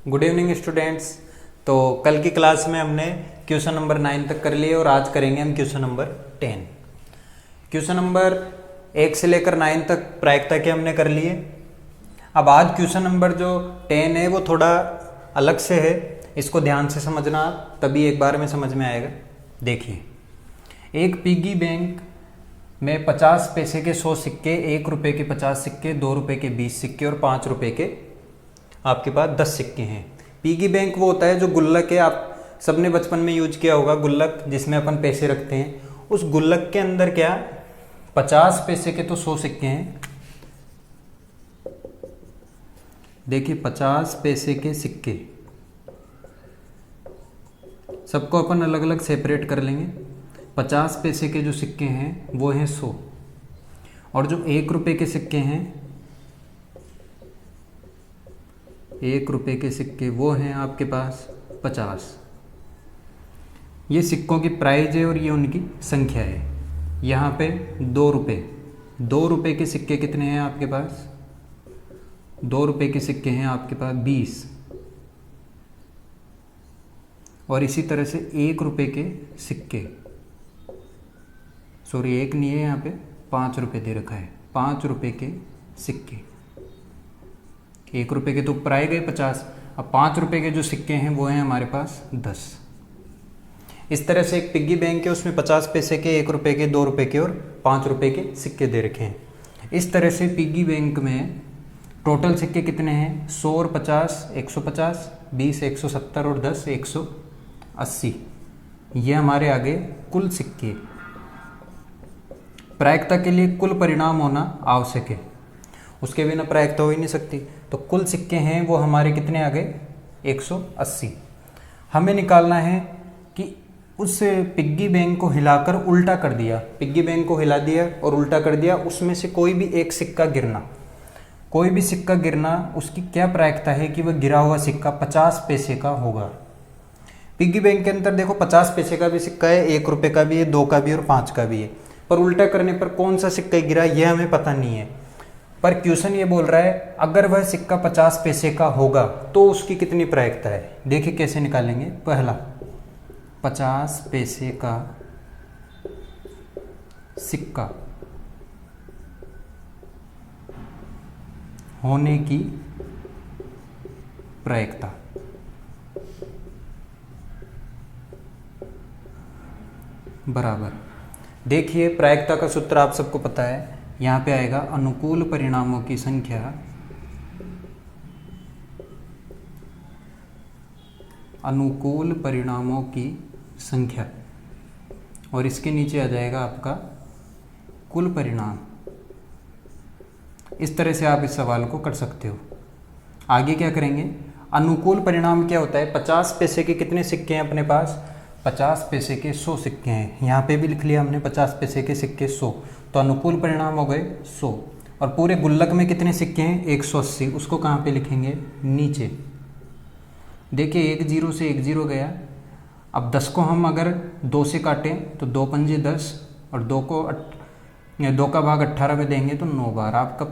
Good evening students. तो कल की क्लास में हमने क्वेश्चन नंबर 9 तक कर लिए और आज करेंगे हम क्वेश्चन नंबर 10। क्वेश्चन नंबर 1 से लेकर 9 तक प्रायिकता के हमने कर लिए। अब आज क्वेश्चन नंबर जो 10 है वो थोड़ा अलग से है, इसको ध्यान से समझना आप, तभी एक बार में समझ में आएगा। देखिए, एक पिगी बैंक में 50 पैसे के 100 सिक्के, 1 रुपये के 50 सिक्के, 2 रुपये के 20 सिक्के और 5 रुपये के आपके पास 10 सिक्के हैं। पिगी बैंक वो होता है जो गुल्लक है, आप सबने बचपन में यूज किया होगा, गुल्लक जिसमें अपन पैसे रखते हैं। उस गुल्लक के अंदर क्या 50 पैसे के तो 100 सिक्के हैं। देखिए 50 पैसे के सिक्के सबको अपन अलग अलग सेपरेट कर लेंगे। 50 पैसे के जो सिक्के हैं वो हैं 100 और जो 1 रुपये के सिक्के हैं, 1 रुपये के सिक्के वो हैं आपके पास 50। ये सिक्कों की प्राइस है और ये उनकी संख्या है। यहाँ पे 2 रुपये, 2 रुपये के सिक्के कितने हैं आपके पास? 2 रुपये के सिक्के हैं आपके पास 20। और इसी तरह से 1 रुपये के सिक्के, सॉरी 1 नहीं है यहाँ पे, 5 रुपये दे रखा है। 5 रुपये के सिक्के, 1 रुपये के तो ऊपर आए गए 50, अब 5 रुपये के जो सिक्के हैं वो हैं हमारे पास 10। इस तरह से एक पिग्गी बैंक है, उसमें 50 पैसे के, 1 रुपये के, 2 रुपये के और 5 रुपये के सिक्के दे रखे हैं। इस तरह से पिग्गी बैंक में टोटल सिक्के कितने हैं? 100 और 50 150, 20 170 और 10 180। ये हमारे आगे कुल सिक्के। प्रायिकता के लिए कुल परिणाम होना आवश्यक है, उसके बिना प्रायिकता हो ही नहीं सकती। तो कुल सिक्के हैं वो हमारे कितने आ गए? 180। हमें निकालना है कि उस पिग्गी बैंक को हिलाकर उल्टा कर दिया, पिग्गी बैंक को हिला दिया और उल्टा कर दिया, उसमें से कोई भी एक सिक्का गिरना, कोई भी सिक्का गिरना, उसकी क्या प्रायिकता है कि वह गिरा हुआ सिक्का 50 पैसे का होगा। पिग्गी बैंक के अंदर देखो 50 पैसे का भी सिक्का है, 1 रुपये का भी है, 2 का भी और 5 का भी है, पर उल्टा करने पर कौन सा सिक्का गिरा यह हमें पता नहीं है। पर क्वेश्चन ये बोल रहा है अगर वह सिक्का 50 पैसे का होगा तो उसकी कितनी प्रायिकता है। देखिए कैसे निकालेंगे। पहला, 50 पैसे का सिक्का होने की प्रायिकता, बराबर, देखिए प्रायिकता का सूत्र आप सबको पता है, यहाँ पे आएगा अनुकूल परिणामों की संख्या अनुकूल परिणामों की संख्या और इसके नीचे आ जाएगा आपका कुल परिणाम। इस तरह से आप इस सवाल को कर सकते हो। आगे क्या करेंगे? अनुकूल परिणाम क्या होता है? 50 पैसे के कितने सिक्के हैं अपने पास? 50 पैसे के 100 सिक्के हैं। यहाँ पे भी लिख लिया हमने 50 पैसे के सिक्के 100, तो अनुकूल परिणाम हो गए 100। और पूरे गुल्लक में कितने सिक्के हैं? 180। उसको कहाँ पे लिखेंगे? नीचे। देखिए 1 0 से 1 0 गया। अब 10 को हम अगर 2 से काटें तो 2 पंजे 10 और 2 का भाग 18 में देंगे तो 9 बार। आपका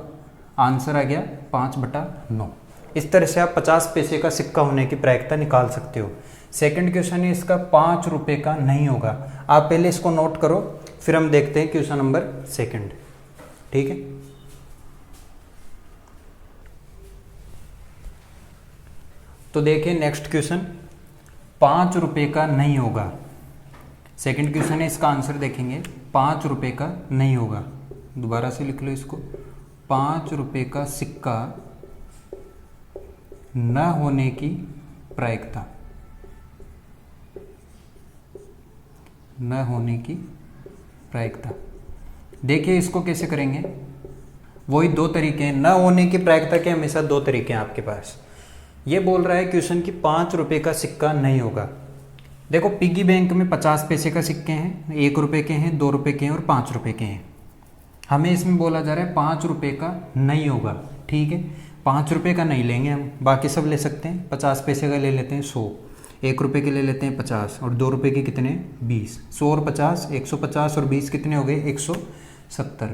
आंसर आ गया 5/9। इस तरह से आप 50 पैसे का सिक्का होने की प्रायिकता निकाल सकते हो। सेकंड क्वेश्चन है इसका 5 रुपये का नहीं होगा। आप पहले इसको नोट करो, फिर हम देखते हैं क्वेश्चन नंबर 2। ठीक है, तो देखिए नेक्स्ट क्वेश्चन, 5 रुपये का नहीं होगा। सेकंड क्वेश्चन है, इसका आंसर देखेंगे। 5 रुपये का नहीं होगा, दोबारा से लिख लो इसको। 5 रुपये का सिक्का न होने की प्रायिकता, न होने की प्रायिकता। देखिए इसको कैसे करेंगे, वही 2 तरीके हैं। न होने की प्रायिकता के हमेशा 2 तरीके हैं आपके पास। ये बोल रहा है क्वेश्चन की 5 रुपये का सिक्का नहीं होगा। देखो पिग्गी बैंक में 50 पैसे का सिक्के हैं, 1 रुपये के हैं, 2 रुपये के हैं और 5 रुपये के हैं। हमें इसमें बोला जा रहा है 5 रुपये का नहीं होगा। ठीक है, 5 रुपये का नहीं लेंगे हम, बाकी सब ले सकते हैं। 50 पैसे का ले लेते हैं 100, 1 रुपये के ले लेते हैं 50 और 2 रुपये के कितने 20। 100 और 50 150 और 20 कितने हो गए? 170।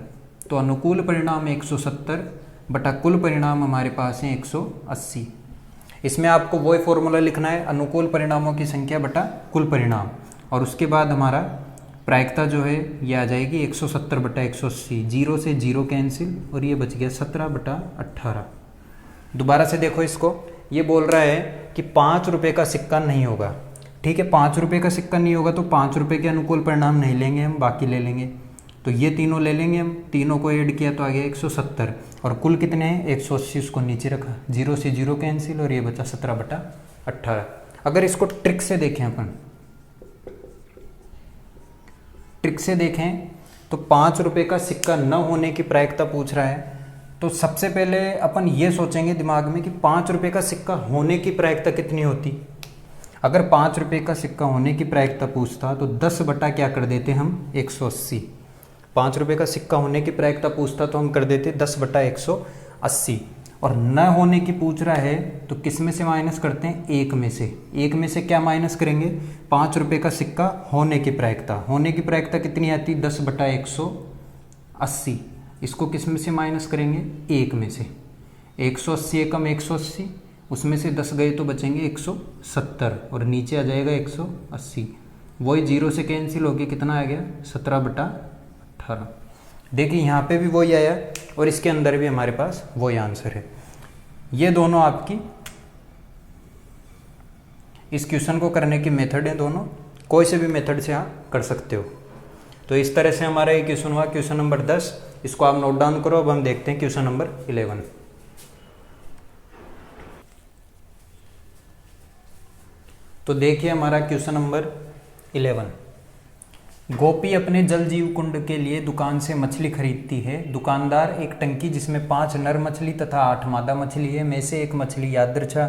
तो अनुकूल परिणाम 170 बटा कुल परिणाम हमारे पास है 180। इसमें आपको वही फॉर्मूला लिखना है, अनुकूल परिणामों की संख्या बटा कुल परिणाम, और उसके बाद हमारा प्रायिकता जो है ये आ जाएगी 170 बटा 180, 0 से 0 कैंसिल और ये बच गया 17 बटा 18। दोबारा से देखो इसको, ये बोल रहा है कि 5 रुपये का सिक्का नहीं होगा। ठीक है, 5 रुपये का सिक्का नहीं होगा तो 5 रुपये के अनुकूल परिणाम नहीं लेंगे हम, बाकी ले लेंगे। तो ये तीनों ले लेंगे हम, तीनों को ऐड किया तो आ गया 170, और कुल कितने हैं 180, उसको नीचे रखा, 0 से 0 कैंसिल और ये बचा 17 बटा 18। अगर इसको ट्रिक से देखें अपन, ट्रिक से देखें तो 5 रुपये का सिक्का न होने की प्रायिकता पूछ रहा है। तो सबसे पहले अपन ये सोचेंगे दिमाग में कि 5 रुपये का सिक्का होने की प्रायिकता कितनी होती। अगर 5 रुपये का सिक्का होने की प्रायिकता पूछता तो 10 बटा क्या कर देते हम 180। 5 रुपये का सिक्का होने की प्रायिकता पूछता तो हम कर देते 10 बटा 180, और न होने की पूछ रहा है तो किस में से माइनस करते हैं, 1 में से। 1 में से क्या माइनस करेंगे, 5 रुपये का सिक्का होने की प्रायिकता, होने की प्रायिकता कितनी आती, 10 बटा 180। इसको किस में से माइनस करेंगे, 1 में से। 180 एकम 180, उसमें से 10 गए तो बचेंगे 170 और नीचे आ जाएगा 180। वही 0 से कैंसिल हो गया, कितना आ गया 17 बटा 18। देखिए यहाँ पे भी वही आया और इसके अंदर भी हमारे पास वही आंसर है। ये दोनों आपकी इस क्वेश्चन को करने की मेथड है, दोनों कोई से भी मेथड से आप कर सकते हो। तो इस तरह से हमारा ये क्वेश्चन हुआ, क्वेश्चन नंबर 10। इसको आप नोट डाउन करो। अब हम देखते हैं क्वेश्चन नंबर 11। तो देखिए हमारा क्वेश्चन नंबर 11। गोपी अपने जल जीव कुंड के लिए दुकान से मछली खरीदती है। दुकानदार एक टंकी जिसमें 5 नर मछली तथा 8 मादा मछली है में से एक मछली यादृच्छा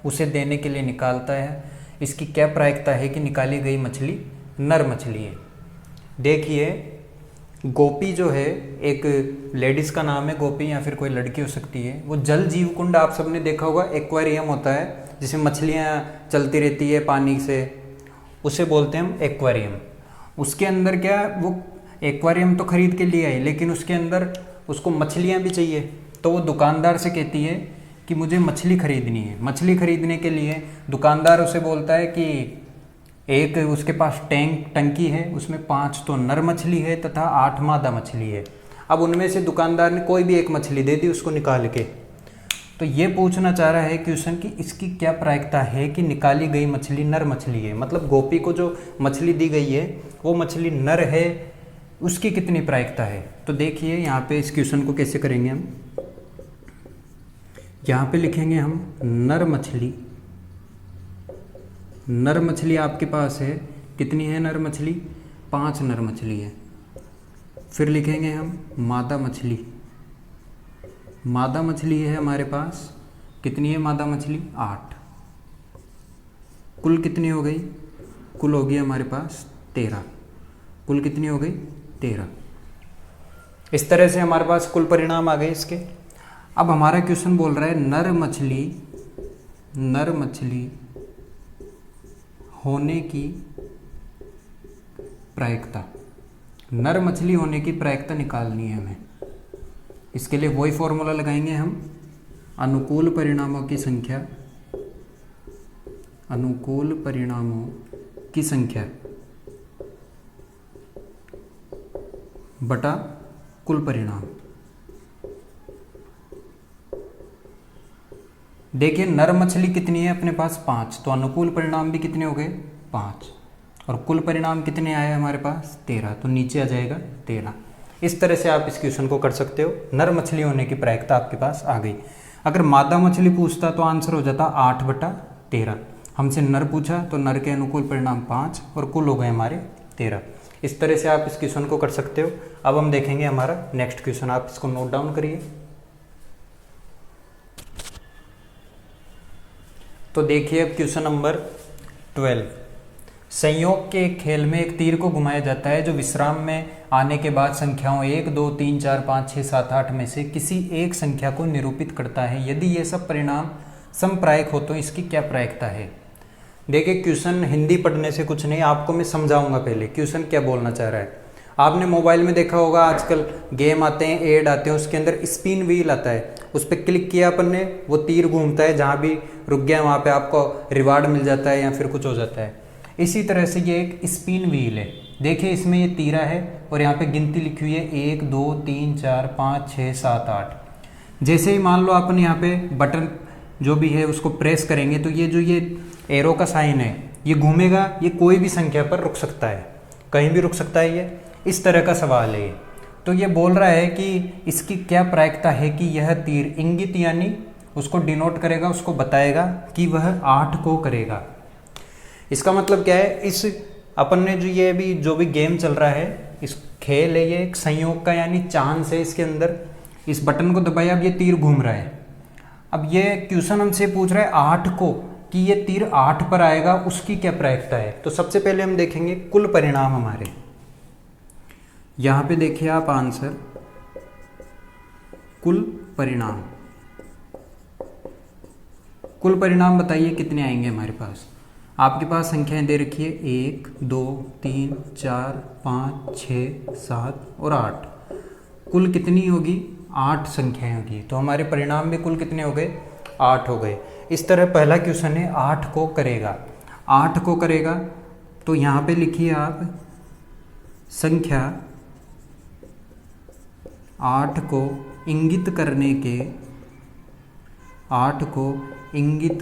उसे देने के लिए निकालता है। इसकी क्या प्रायिकता है कि निकाली गई मछली नर मछली है। देखिए गोपी जो है, एक लेडीज़ का नाम है गोपी या फिर कोई लड़की हो सकती है। वो जल जीव कुंड आप सबने देखा होगा, एक्वेरियम होता है जिसमें मछलियाँ चलती रहती है पानी से, उसे बोलते हैं हम एक्वेरियम। उसके अंदर क्या, वो एक्वेरियम तो खरीद के लिए आई लेकिन उसके अंदर उसको मछलियाँ भी चाहिए। तो वो दुकानदार से कहती है कि मुझे मछली खरीदनी है। मछली खरीदने के लिए दुकानदार उसे बोलता है कि एक उसके पास टंकी है, उसमें 5 तो नर मछली है तथा 8 मादा मछली है। अब उनमें से दुकानदार ने कोई भी एक मछली दे दी उसको निकाल के। तो ये पूछना चाह रहा है क्वेश्चन कि इसकी क्या प्रायिकता है कि निकाली गई मछली नर मछली है। मतलब गोपी को जो मछली दी गई है वो मछली नर है, उसकी कितनी प्रायिकता है। तो देखिए यहाँ पे इस क्वेश्चन को कैसे करेंगे हम। यहाँ पे लिखेंगे हम नर मछली। नर मछली आपके पास है, कितनी है नर मछली, 5 नर मछली है। फिर लिखेंगे हम मादा मछली। मादा मछली है हमारे पास, कितनी है मादा मछली, 8। कुल कितनी हो गई, कुल होगी हमारे पास 13। कुल कितनी हो गई 13। इस तरह से हमारे पास कुल परिणाम आ गए इसके। अब हमारा क्वेश्चन बोल रहा है नर मछली होने की प्रायिकता। नर मछली होने की प्रायिकता निकालनी है हमें। इसके लिए वही फॉर्मूला लगाएंगे हम, अनुकूल परिणामों की संख्या, अनुकूल परिणामों की संख्या बटा कुल परिणाम। देखिए नर मछली कितनी है अपने पास, 5, तो अनुकूल परिणाम भी कितने हो गए 5, और कुल परिणाम कितने आए हमारे पास 13, तो नीचे आ जाएगा 13। इस तरह से आप इस क्वेश्चन को कर सकते हो। नर मछली होने की प्रायिकता आपके पास आ गई। अगर मादा मछली पूछता तो आंसर हो जाता 8 बटा 13। हमसे नर पूछा तो नर के अनुकूल परिणाम 5 और कुल हो गए हमारे 13। इस तरह से आप इस क्वेश्चन को कर सकते हो। अब हम देखेंगे हमारा नेक्स्ट क्वेश्चन, आप इसको नोट डाउन करिए। तो देखिए अब क्वेश्चन नंबर 12। संयोग के एक खेल में एक तीर को घुमाया जाता है जो विश्राम में आने के बाद संख्याओं 1, 2, 3, 4, 5, 6, 7, 8 में से किसी एक संख्या को निरूपित करता है। यदि ये सब परिणाम समप्रायिक हो तो इसकी क्या प्रायिकता है। देखिए क्वेश्चन हिंदी पढ़ने से कुछ नहीं, आपको मैं समझाऊंगा पहले क्वेश्चन क्या बोलना चाह रहा है। आपने मोबाइल में देखा होगा आजकल गेम आते हैं, ऐड आते हैं, उसके अंदर स्पिन व्हील आता है, उस पर क्लिक किया अपन ने, वो तीर घूमता है, जहाँ भी रुक गया वहाँ पे आपको रिवार्ड मिल जाता है या फिर कुछ हो जाता है। इसी तरह से ये एक स्पिन व्हील है। देखिए इसमें ये तीरा है और यहाँ पे गिनती लिखी हुई है 1 2 3 4 5 6 7 8। जैसे ही मान लो अपन यहाँ पे बटन जो भी है उसको प्रेस करेंगे तो ये जो ये एरो का साइन है ये घूमेगा, ये कोई भी संख्या पर रुक सकता है, कहीं भी रुक सकता है। ये इस तरह का सवाल है ये। तो ये बोल रहा है कि इसकी क्या प्रायिकता है कि यह तीर इंगित यानी उसको डिनोट करेगा, उसको बताएगा कि वह 8 को करेगा। इसका मतलब क्या है, इस अपन ने जो ये अभी जो भी गेम चल रहा है, इस खेल है, ये एक संयोग का यानी चांस है। इसके अंदर इस बटन को दबाया, अब ये तीर घूम रहा है। अब ये क्वेश्चन हमसे पूछ रहा है 8 को, कि ये तीर 8 पर आएगा, उसकी क्या प्रायिकता है। तो सबसे पहले हम देखेंगे कुल परिणाम हमारे। यहाँ पे देखिए आप आंसर, कुल परिणाम। कुल परिणाम बताइए कितने आएंगे हमारे पास। आपके पास संख्याएं दे रखी है 1 2 3 4 5 6 7 और 8। कुल कितनी होगी, 8 संख्याएं होगी। तो हमारे परिणाम में कुल कितने हो गए, 8 हो गए। इस तरह पहला क्वेश्चन है 8 को करेगा। 8 को करेगा तो यहाँ पे लिखिए आप संख्या 8 को इंगित करने के, 8 को इंगित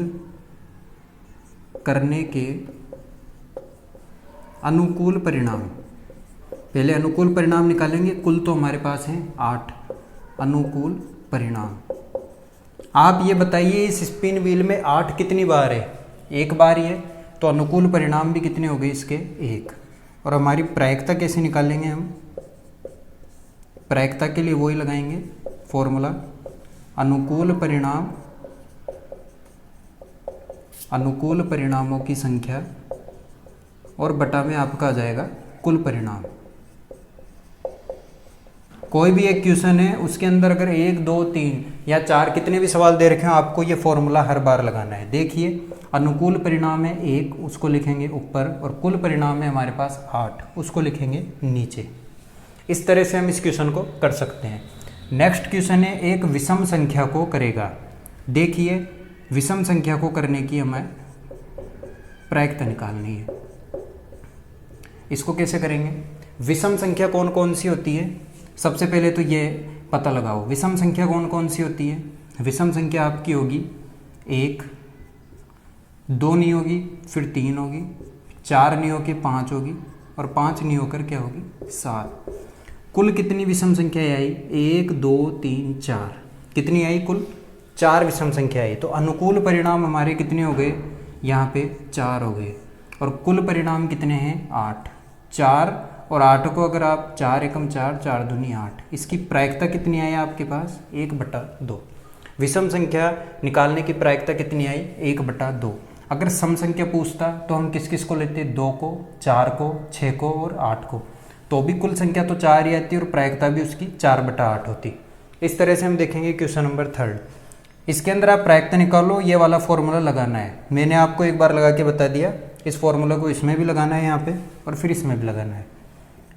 करने के अनुकूल परिणाम। पहले अनुकूल परिणाम निकालेंगे। कुल तो हमारे पास हैं 8 अनुकूल परिणाम। आप ये बताइए इस स्पिन व्हील में 8 कितनी बार है, एक बार ही है, तो अनुकूल परिणाम भी कितने हो गए इसके, 1। और हमारी प्रायिकता कैसे निकालेंगे हम, प्रायिकता के लिए वही लगाएंगे फॉर्मूला, अनुकूल परिणाम, अनुकूल परिणामों की संख्या और बटा में आपका आ जाएगा कुल परिणाम। कोई भी एक क्वेश्चन है उसके अंदर अगर 1 2 3 या 4 कितने भी सवाल दे रखे हो, आपको ये फॉर्मूला हर बार लगाना है। देखिए अनुकूल परिणाम है 1, उसको लिखेंगे ऊपर, और कुल परिणाम है हमारे पास 8, उसको लिखेंगे नीचे। इस तरह से हम इस क्वेश्चन को कर सकते हैं। नेक्स्ट क्वेश्चन है एक विषम संख्या को करेगा। देखिए विषम संख्या को करने की हमें प्रायिकता निकालनी है। इसको कैसे करेंगे, विषम संख्या कौन कौन सी होती है, सबसे पहले तो ये पता लगाओ विषम संख्या कौन कौन सी होती है। विषम संख्या आपकी होगी 1, 2 नहीं होगी, फिर 3 होगी, 4 नहीं होकर 5 होगी, और 5 नहीं होकर क्या होगी, 7। कुल कितनी विषम संख्या आई, 1 2 3 4, कितनी आई, कुल 4 विषम संख्या आई। तो अनुकूल परिणाम हमारे कितने हो गए, यहाँ पे 4 हो गए, और कुल परिणाम कितने हैं, 8। 4 और 8 को अगर आप 4 एकम 4, 4 दूनी 8, इसकी प्रायिकता कितनी आई आपके पास, 1/2। विषम संख्या निकालने की प्रायिकता कितनी आई, 1/2। अगर सम संख्या पूछता तो हम किस किस को लेते, 2 को, 4 को, 6 को और 8 को, तो भी कुल संख्या तो 4 ही आती और प्रायिकता भी उसकी 4/8 होती। इस तरह से हम देखेंगे क्वेश्चन नंबर 3। इसके अंदर आप प्रायिकता निकालो, ये वाला फॉर्मूला लगाना है। मैंने आपको एक बार लगा के बता दिया, इस फॉर्मूला को इसमें भी लगाना है यहाँ पे, और फिर इसमें भी लगाना है।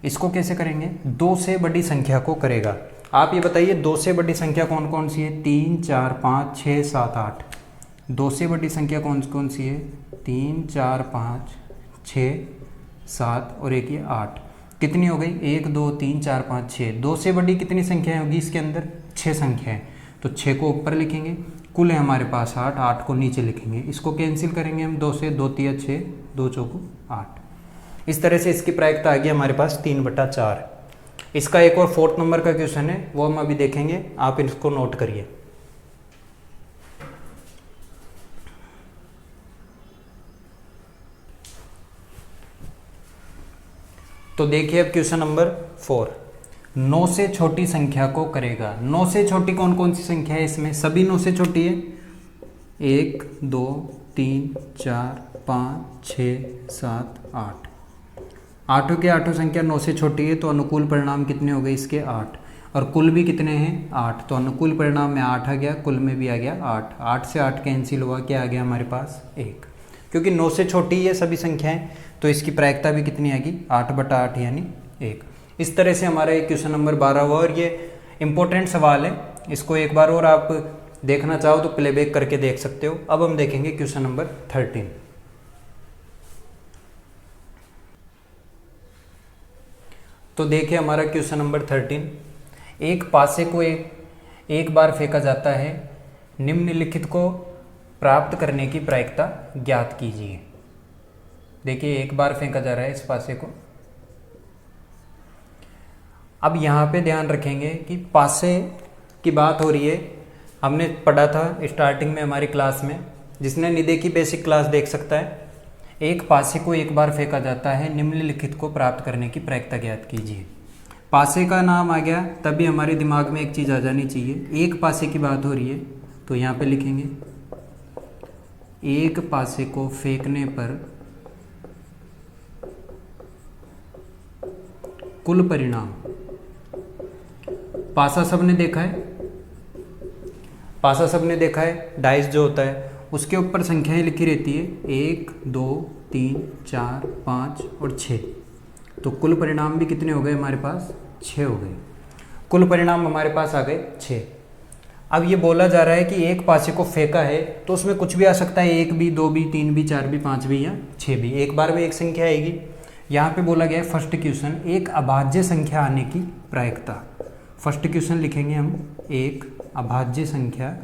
इसको कैसे करेंगे, 2 से बड़ी संख्या को करेगा। आप ये बताइए 2 से बड़ी संख्या कौन कौन सी है, 3 4 5 6 7 8। 2 से बड़ी संख्या कौन कौन सी है, 3 4 5 6 7 और एक ये 8। कितनी हो गई, 1 2 3 4 5 6। 2 से बड़ी कितनी संख्याएं होगी इसके अंदर, 6 संख्याएं। तो 6 को ऊपर लिखेंगे, कुल है हमारे पास 8, 8 को नीचे लिखेंगे। इसको कैंसिल करेंगे हम, 2 से 2 3 6, 2 चौको 8। इस तरह से इसकी प्रायिकता आ गई हमारे पास 3/4। इसका एक और 4th नंबर का क्वेश्चन है, वो हम अभी देखेंगे, आप इसको नोट करिए। तो देखिए अब क्वेश्चन नंबर 4, 9 से छोटी संख्या को करेगा। 9 से छोटी कौन कौन सी संख्या है इसमें, सभी 9 से छोटी है, 1 2 3 4 5 6 7 8। 8 के 8 संख्या 9 से छोटी है, तो अनुकूल परिणाम कितने हो गए इसके, 8। और कुल भी कितने हैं, 8। तो अनुकूल परिणाम में 8 आ गया, कुल में भी आ गया 8। 8 से 8 कैंसिल हुआ, क्या आ गया हमारे पास, 1। क्योंकि 9 से छोटी है सभी संख्याएं, तो इसकी प्रायिकता भी कितनी आएगी, 8/8 यानी 1। इस तरह से हमारा ये क्वेश्चन नंबर 12 हुआ और ये इम्पोर्टेंट सवाल है। इसको एक बार और आप देखना चाहो तो प्लेबैक करके देख सकते हो। अब हम देखेंगे क्वेश्चन नंबर 13। तो देखिए हमारा क्वेश्चन नंबर 13, एक पासे को एक बार फेंका जाता है, निम्नलिखित को प्राप्त करने की प्रायिकता ज्ञात कीजिए। देखिए एक बार फेंका जा रहा है इस पासे को। अब यहाँ पे ध्यान रखेंगे कि पासे की बात हो रही है। हमने पढ़ा था स्टार्टिंग में हमारी क्लास में, जिसने निधे की बेसिक क्लास देख सकता है। एक पासे को एक बार फेंका जाता है, निम्नलिखित को प्राप्त करने की प्रायिकता ज्ञात कीजिए। पासे का नाम आ गया तभी हमारे दिमाग में एक चीज़ आ जानी चाहिए, एक पासे की बात हो रही है। तो यहाँ पे लिखेंगे एक पासे को फेंकने पर कुल परिणाम। पासा सबने देखा है, पासा सबने देखा है, डाइस जो होता है उसके ऊपर संख्याएं लिखी रहती है 1 2 3 4 5 और 6। तो कुल परिणाम भी कितने हो गए हमारे पास? 6 हो गए। कुल परिणाम हमारे पास आ गए 6। अब ये बोला जा रहा है कि एक पासे को फेंका है तो उसमें कुछ भी आ सकता है, 1 भी 2 भी 3 भी 4 भी 5 भी या 6 भी, एक बार में एक संख्या आएगी। यहाँ पे बोला गया है फर्स्ट क्वेश्चन, एक अभाज्य संख्या आने की प्रायिकता। फर्स्ट क्वेश्चन लिखेंगे हम, एक अभाज्य संख्या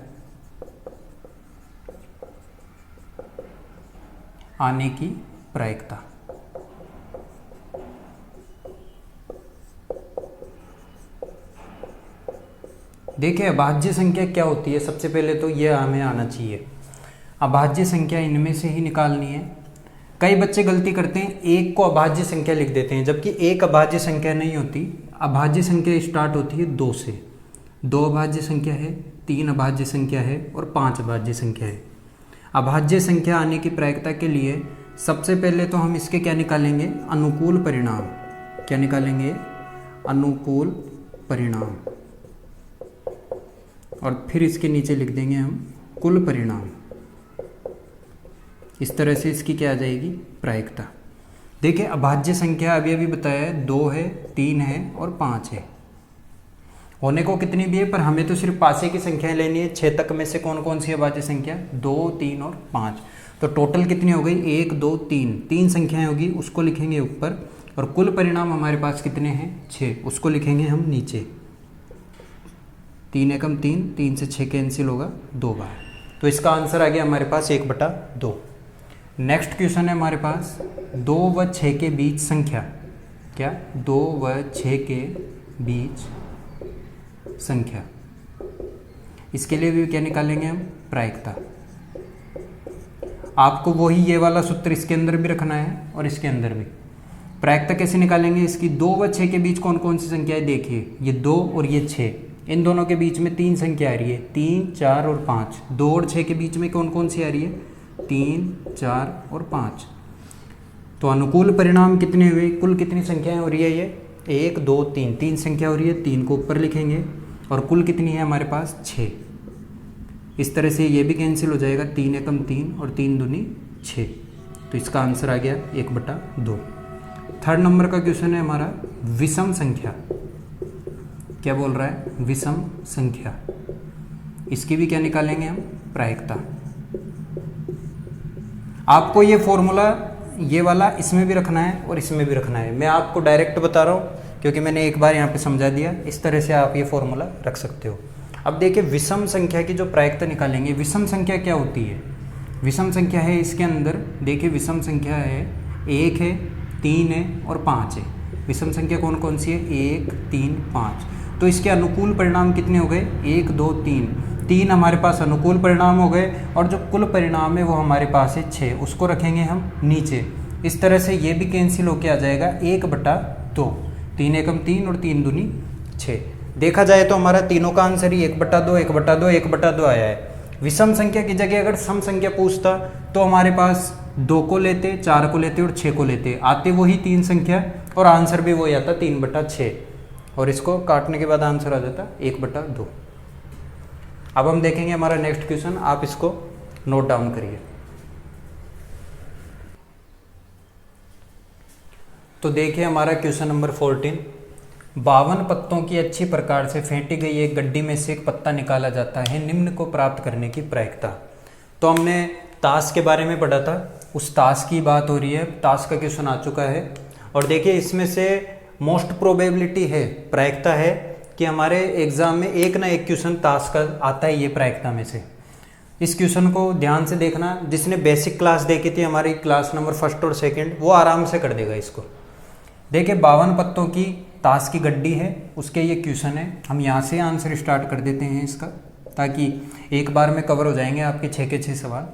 आने की प्रायिकता। देखिए अभाज्य संख्या क्या होती है, सबसे पहले तो ये हमें आना चाहिए। अभाज्य संख्या इनमें से ही निकालनी है। कई बच्चे गलती करते हैं, एक को अभाज्य संख्या लिख देते हैं, जबकि एक अभाज्य संख्या नहीं होती। अभाज्य संख्या स्टार्ट होती है 2 से। 2 अभाज्य संख्या है, 3 अभाज्य संख्या है और 5 अभाज्य संख्या है। अभाज्य संख्या आने की प्रायिकता के लिए सबसे पहले तो हम इसके क्या निकालेंगे? अनुकूल परिणाम। क्या निकालेंगे? अनुकूल परिणाम। और फिर इसके नीचे लिख देंगे हम कुल परिणाम। इस तरह से इसकी क्या आ जाएगी? प्रायिकता। देखिए अभाज्य संख्या अभी अभी बताया है, 2 है, 3 है और 5 है। होने को कितनी भी है, पर हमें तो सिर्फ पासे की संख्याएं लेनी है। 6 तक में से कौन कौन सी अभाज्य संख्या? 2 3 और 5। तो टोटल कितनी हो गई? 1 2 3, 3 संख्याएं होगी, उसको लिखेंगे ऊपर। और कुल परिणाम हमारे पास कितने हैं? 6, उसको लिखेंगे हम नीचे। 3 एकम 3, 3 से 6 कैंसिल होगा 2 बार। तो इसका आंसर आ गया हमारे पास 1/2। नेक्स्ट क्वेश्चन है हमारे पास 2 व 6 के बीच संख्या। क्या? 2 व 6 के बीच संख्या। इसके लिए भी क्या निकालेंगे हम? प्रायिकता। आपको वही ये वाला सूत्र इसके अंदर भी रखना है और इसके अंदर भी। प्रायिकता कैसे निकालेंगे इसकी? 2 व 6 के बीच कौन कौन सी संख्याएं? देखिए ये 2 और ये 6, इन दोनों के बीच में 3 संख्या आ रही है, 3 4 और 5। 2 और 6 के बीच में कौन कौन सी आ रही है? 3 4 और 5। तो अनुकूल परिणाम कितने हुए? कुल कितनी संख्याएं हो रही है? ये 1 2 3, 3 संख्या हो रही है, 3 को ऊपर लिखेंगे। और कुल कितनी है हमारे पास? 6। इस तरह से ये भी कैंसिल हो जाएगा, 3 एकम 3 और 3 दूनी 6। तो इसका आंसर आ गया 1/2। थर्ड नंबर का क्वेश्चन है हमारा विषम संख्या। क्या बोल रहा है? विषम संख्या। इसकी भी क्या निकालेंगे हम? प्रायिकता। आपको ये फॉर्मूला ये वाला इसमें भी रखना है और इसमें भी रखना है। मैं आपको डायरेक्ट बता रहा हूँ क्योंकि मैंने एक बार यहाँ पे समझा दिया। इस तरह से आप ये फॉर्मूला रख सकते हो। अब देखिए विषम संख्या की जो प्रायिकता निकालेंगे, विषम संख्या क्या होती है? विषम संख्या है इसके अंदर, देखिए विषम संख्या है 1 है, 3 है और 5 है। विषम संख्या कौन कौन सी है? 1 3 5। तो इसके अनुकूल परिणाम कितने हो गए? 1 2 3। 3 हमारे पास अनुकूल परिणाम हो गए और जो कुल परिणाम है वो हमारे पास है 6, उसको रखेंगे हम नीचे। इस तरह से ये भी कैंसिल होके आ जाएगा 1/2। 3 एकम 3 और 3 दूनी 6। देखा जाए तो हमारा तीनों का आंसर ही 1/2 1/2 1/2 आया है। विषम संख्या की जगह अगर सम संख्या पूछता तो हमारे पास 2 को लेते, 4 को लेते और 6 को लेते, आते वही 3 संख्या और आंसर भी वही आता 3/6। और इसको काटने के बाद आंसर आ जाता 1/2। अब हम देखेंगे हमारा नेक्स्ट क्वेश्चन, आप इसको नोट डाउन करिए। तो देखिए हमारा क्वेश्चन नंबर 14, 52 पत्तों की अच्छी प्रकार से फेंटी गई एक गड्डी में से एक पत्ता निकाला जाता है निम्न को प्राप्त करने की प्रायिकता। तो हमने ताश के बारे में पढ़ा था, उस ताश की बात हो रही है, ताश का क्वेश्चन आ चुका है। और देखिए इसमें से मोस्ट प्रोबेबिलिटी है, प्रायिकता है कि हमारे एग्जाम में एक ना एक क्वेश्चन ताश का आता है, ये प्रायिकता में से। इस क्वेश्चन को ध्यान से देखना, जिसने बेसिक क्लास देखी थी हमारी क्लास नंबर 1 और 2 वो आराम से कर देगा इसको। देखिए 52 पत्तों की ताश की गड्डी है, उसके ये क्वेश्चन है। हम यहाँ से आंसर स्टार्ट कर देते हैं इसका, ताकि एक बार में कवर हो जाएंगे आपके 6 के 6 सवाल।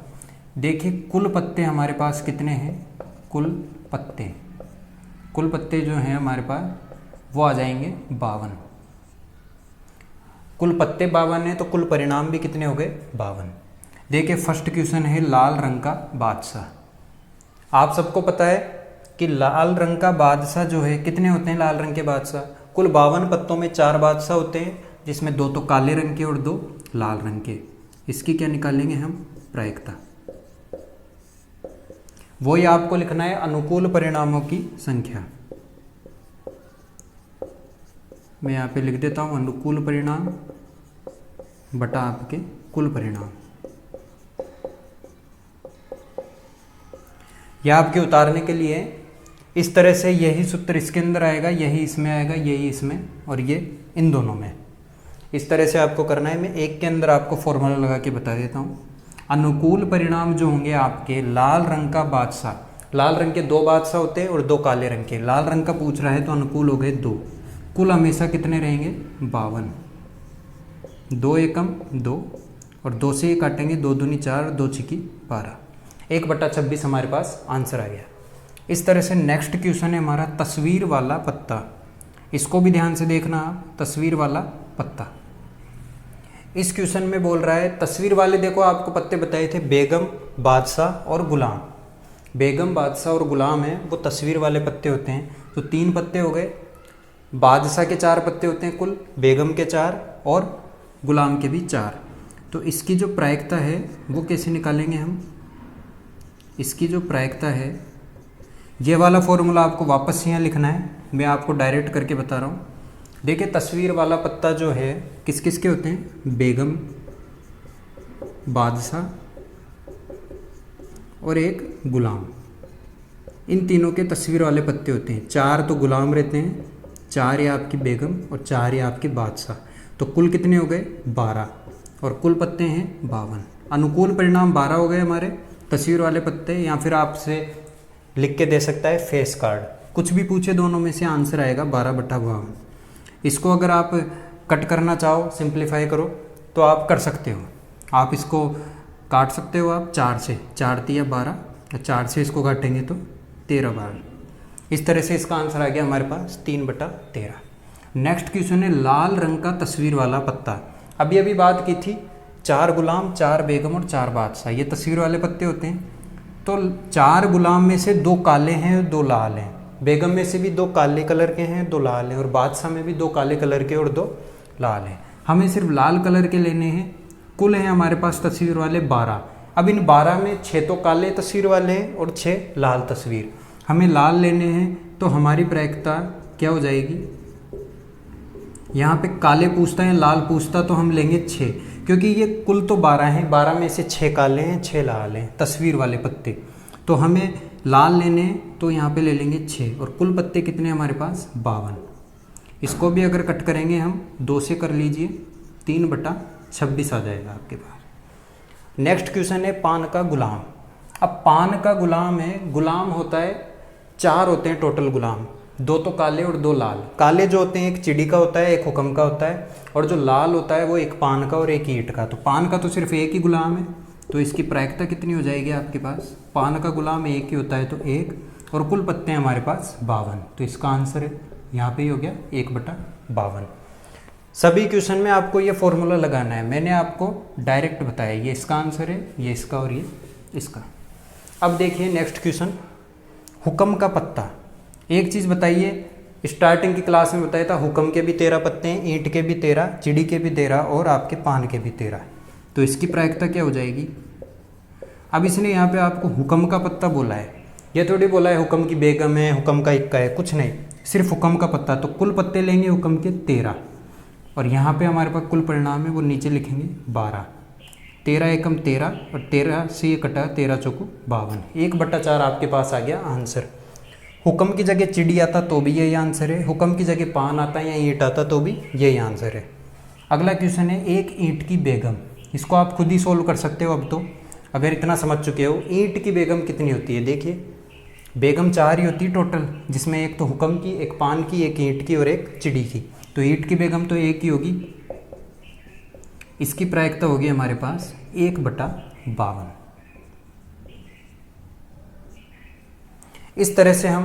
देखिए कुल पत्ते हमारे पास कितने हैं, कुल पत्ते जो हैं हमारे पास वो आ जाएंगे 52। कुल पत्ते 52 है तो कुल परिणाम भी कितने हो गए 52। देखिए फर्स्ट क्वेश्चन है लाल रंग का बादशाह। आप सबको पता है कि लाल रंग का बादशाह जो है कितने होते हैं लाल रंग के बादशाह, कुल 52 पत्तों में 4 बादशाह होते हैं, जिसमें 2 तो काले रंग के और 2 लाल रंग के। इसकी क्या निकालेंगे हम, प्रायिकता। वही आपको लिखना है अनुकूल परिणामों की संख्या। मैं यहाँ पे लिख देता हूँ अनुकूल परिणाम बटा आपके कुल परिणाम। यह आपके उतारने के लिए इस तरह से यही सूत्र इसके अंदर आएगा, यही इसमें आएगा, यही इसमें, और ये इन दोनों में। इस तरह से आपको करना है। मैं एक के अंदर आपको फॉर्मूला लगा के बता देता हूँ। अनुकूल परिणाम जो होंगे आपके लाल रंग का बादशाह, लाल रंग के 2 बादशाह होते हैं और 2 काले रंग के। लाल रंग का पूछ रहा है तो अनुकूल हो गए 2, कुल हमेशा कितने रहेंगे 52। 2 एकम 2 और 2 से ये काटेंगे, 2 दूनी 4, 2 छिकी 12, 1/26 हमारे पास आंसर आ गया। इस तरह से नेक्स्ट क्वेश्चन है हमारा तस्वीर वाला पत्ता। इसको भी ध्यान से देखना आप, तस्वीर वाला पत्ता। इस क्वेश्चन में बोल रहा है तस्वीर वाले, देखो आपको पत्ते बताए थे बेगम, बादशाह और गुलाम। बेगम, बादशाह और गुलाम है वो तस्वीर वाले पत्ते होते हैं। तो 3 पत्ते हो गए, बादशाह के 4 पत्ते होते हैं कुल, बेगम के 4 और गुलाम के भी 4। तो इसकी जो प्रायिकता है वो कैसे निकालेंगे हम, इसकी जो प्रायिकता है, ये वाला फॉर्मूला आपको वापस यहाँ लिखना है, मैं आपको डायरेक्ट करके बता रहा हूँ। देखिए तस्वीर वाला पत्ता जो है किस किस के होते हैं, बेगम, बादशाह और एक गुलाम। इन तीनों के तस्वीर वाले पत्ते होते हैं। 4 तो गुलाम रहते हैं, 4 ये आपकी बेगम और 4 ये आपके बादशाह। तो कुल कितने हो गए 12 और कुल पत्ते हैं 52। अनुकूल परिणाम 12 हो गए हमारे तस्वीर वाले पत्ते। या फिर आपसे लिख के दे सकता है फेस कार्ड, कुछ भी पूछे दोनों में से आंसर आएगा 12/52। इसको अगर आप कट करना चाहो, सिंप्लीफाई करो तो आप कर सकते हो। आप इसको काट सकते हो आप 4 से, 4 3 12, 4 से इसको काटेंगे तो 13/12। इस तरह से इसका आंसर आ गया हमारे पास 3/13। नेक्स्ट क्वेश्चन है लाल रंग का तस्वीर वाला पत्ता। अभी बात की थी 4 गुलाम, 4 बेगम और 4 बादशाह, ये तस्वीर वाले पत्ते होते हैं। तो 4 गुलाम में से 2 काले हैं और 2 लाल हैं, बेगम में से भी 2 काले कलर के हैं, 2 लाल हैं, और बादशाह में भी 2 काले कलर के और 2 लाल हैं। हमें सिर्फ लाल कलर के लेने हैं। कुल हैं हमारे पास तस्वीर वाले 12। अब इन 12 में 6 तो काले तस्वीर वाले हैं और 6 लाल तस्वीर। हमें लाल लेने हैं तो हमारी प्रायिकता क्या हो जाएगी, यहाँ पे काले पूछता है लाल पूछता तो हम लेंगे 6, क्योंकि ये कुल तो 12 हैं, 12 में से 6 काले हैं 6 लाल हैं तस्वीर वाले पत्ते। तो हमें लाल लेने हैं तो यहाँ पे ले लेंगे 6 और कुल पत्ते कितने हमारे पास 52। इसको भी अगर कट करेंगे हम 2 से कर लीजिए, 3/26 आ जाएगा आपके पास। नेक्स्ट क्वेश्चन है पान का गुलाम। अब पान का गुलाम है, गुलाम होता है 4 होते हैं टोटल गुलाम, 2 तो काले और 2 लाल। काले जो होते हैं एक चिड़ी का होता है, एक हुक्म का होता है, और जो लाल होता है वो एक पान का और एक ईंट का। तो पान का तो सिर्फ एक ही गुलाम है, तो इसकी प्रायिकता कितनी हो जाएगी आपके पास, पान का गुलाम एक ही होता है तो 1, और कुल पत्ते हैं हमारे पास 52। तो इसका आंसर है यहाँ पे ही हो गया 1/52। सभी क्वेश्चन में आपको ये फॉर्मूला लगाना है, मैंने आपको डायरेक्ट बताया, ये इसका आंसर है, ये इसका और ये इसका। अब देखिए नेक्स्ट क्वेश्चन, हुक्म का पत्ता। एक चीज़ बताइए, स्टार्टिंग की क्लास में बताया था हुक्म के भी 13 पत्ते हैं, ईंट के भी 13, चिड़ी के भी 13 और आपके पान के भी 13। तो इसकी प्रायिकता क्या हो जाएगी। अब इसने यहाँ पे आपको हुक्म का पत्ता बोला है, ये थोड़ी बोला है हुक्म की बेगम है, हुक्म का इक्का है, कुछ नहीं। सिर्फ हुक्म का पत्ता, तो कुल पत्ते लेंगे हुक्म के 13, और यहाँ पे हमारे पास कुल परिणाम है वो नीचे लिखेंगे 12। 13 एकम 13 और 13 से ये कटा 13 चौको 52, 1/4 आपके पास आ गया आंसर। हुक्म की जगह चिड़ी आता तो भी यही आंसर है, हुक्म की जगह पान आता या ईंट आता तो भी यही आंसर है। अगला क्वेश्चन है एक ईंट की बेगम, इसको आप खुद ही सोल्व कर सकते हो। अब तो अगर इतना समझ चुके हो, ईंट की बेगम कितनी होती है, देखिए बेगम 4 ही होती है टोटल, जिसमें एक तो हुक्म की, एक पान की, एक ईंट की और एक चिड़ी की। तो ईंट की बेगम तो एक ही होगी, इसकी प्रायिकता होगी हमारे पास 1/52। इस तरह से हम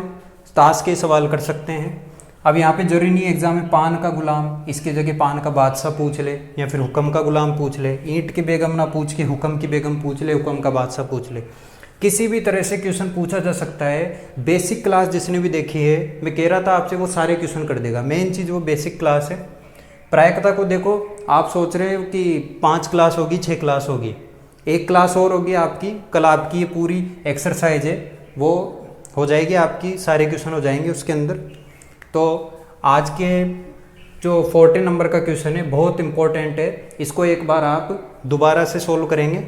ताश के सवाल कर सकते हैं। अब यहाँ पे जरूरी नहीं एग्जाम में पान का गुलाम, इसके जगह पान का बादशाह पूछ ले, या फिर हुक्म का गुलाम पूछ ले, ईंट की बेगम ना पूछ के हुक्म की बेगम पूछ ले, हुक्म का बादशाह पूछ ले, किसी भी तरह से क्वेश्चन पूछा जा सकता है। बेसिक क्लास जिसने भी देखी है, मैं कह रहा था आपसे, वो सारे क्वेश्चन कर देगा। मेन चीज़ वो बेसिक क्लास है। प्रायिकता को देखो, आप सोच रहे हो कि 5 क्लास होगी, 6 क्लास होगी, 1 क्लास और होगी आपकी, कल आपकी ये पूरी एक्सरसाइज है वो हो जाएगी, आपकी सारे क्वेश्चन हो जाएंगे उसके अंदर। तो आज के जो 40 नंबर का क्वेश्चन है बहुत इंपॉर्टेंट है, इसको एक बार आप दोबारा से सोल्व करेंगे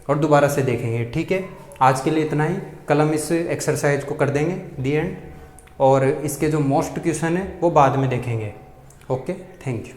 और दोबारा से देखेंगे, ठीक है। आज के लिए इतना ही, कल हम इस एक्सरसाइज को कर देंगे दी एंड, और इसके जो मोस्ट क्वेश्चन है वो बाद में देखेंगे। Okay, thank you.